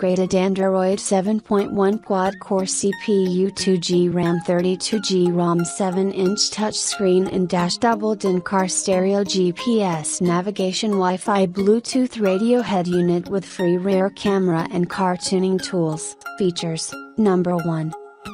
upgraded Android 7.1 quad-core CPU, 2GB RAM, 32GB ROM, 7-inch touchscreen in-dash doubled in-car stereo, GPS navigation, Wi-Fi, Bluetooth radio, head unit with free rear camera and car tuning tools. Features. Number 1.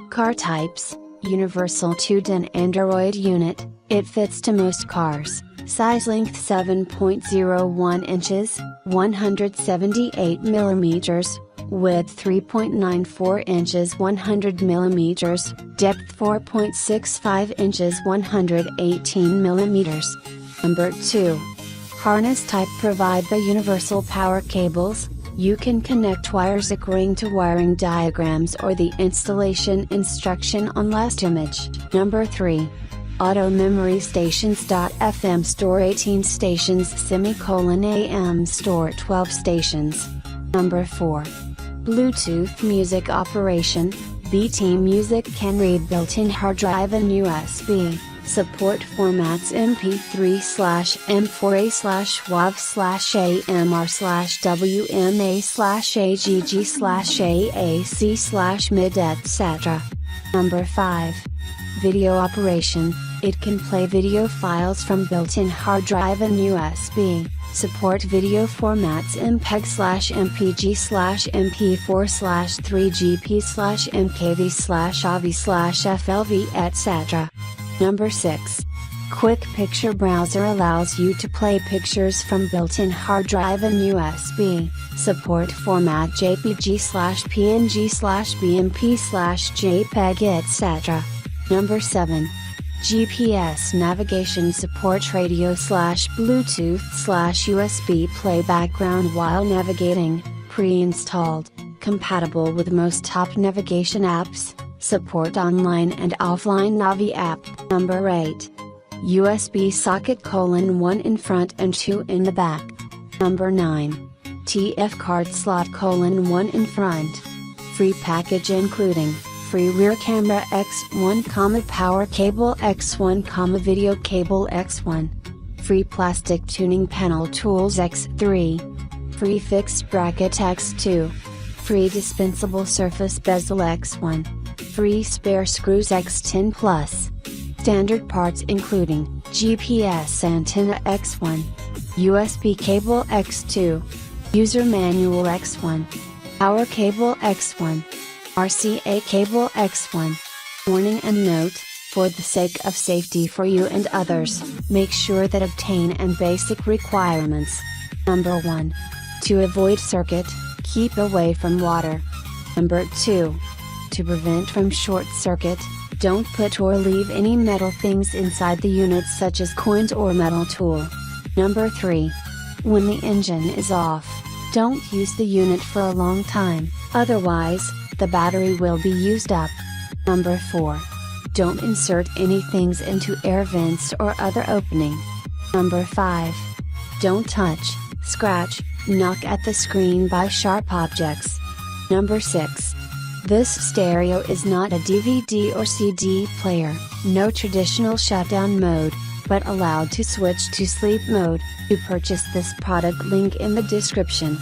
Car types. Universal 2DIN Android unit, it fits to most cars. Size length 7.01 inches, 178 millimeters, width 3.94 inches, 100 millimeters, depth 4.65 inches, 118 millimeters. Number 2. Harness type. Provide by universal power cables. You can connect wires according to wiring diagrams or the installation instruction on last image. Number 3. Auto memory stations. FM store 18 stations, AM store 12 stations. Number 4. Bluetooth music operation. BT Music can read built-in hard drive and USB. Support formats MP3/M4A/WAV/AMR/WMA/AGG/AAC/MID, etc. Number 5. Video operation. It can play video files from built-in hard drive and USB. Support video formats MPEG/MP4/3GP/MKV/AVI/FLV, etc. Number 6. Quick Picture Browser allows you to play pictures from built-in hard drive and USB. Support format JPG/PNG/BMP/JPEG, etc. Number 7. GPS navigation. Support radio/Bluetooth/USB play background while navigating, pre-installed, compatible with most top navigation apps. Support online and offline Navi app. Number 8. USB socket: 1 in front and 2 in the back. Number 9. TF card slot: 1 in front. Free package including free rear camera X1, power cable X1, video cable X1. Free plastic tuning panel tools X3. Free fixed bracket X2. Free dispensable surface bezel X1. Free spare screws X10 Plus. Standard parts including GPS antenna X1. USB cable X2. User manual X1. Power cable X1. RCA cable X1. Warning and note: for the sake of safety for you and others, make sure that obtain and basic requirements. Number 1. To avoid circuit, keep away from water. Number 2. To prevent from short circuit, don't put or leave any metal things inside the unit such as coins or metal tool. Number 3. When the engine is off, don't use the unit for a long time, otherwise, the battery will be used up. Number 4. Don't insert any things into air vents or other opening. Number 5. Don't touch, scratch, knock at the screen by sharp objects. Number 6. This stereo is not a DVD or CD player, no traditional shutdown mode, but allowed to switch to sleep mode. To purchase this product, link in the description.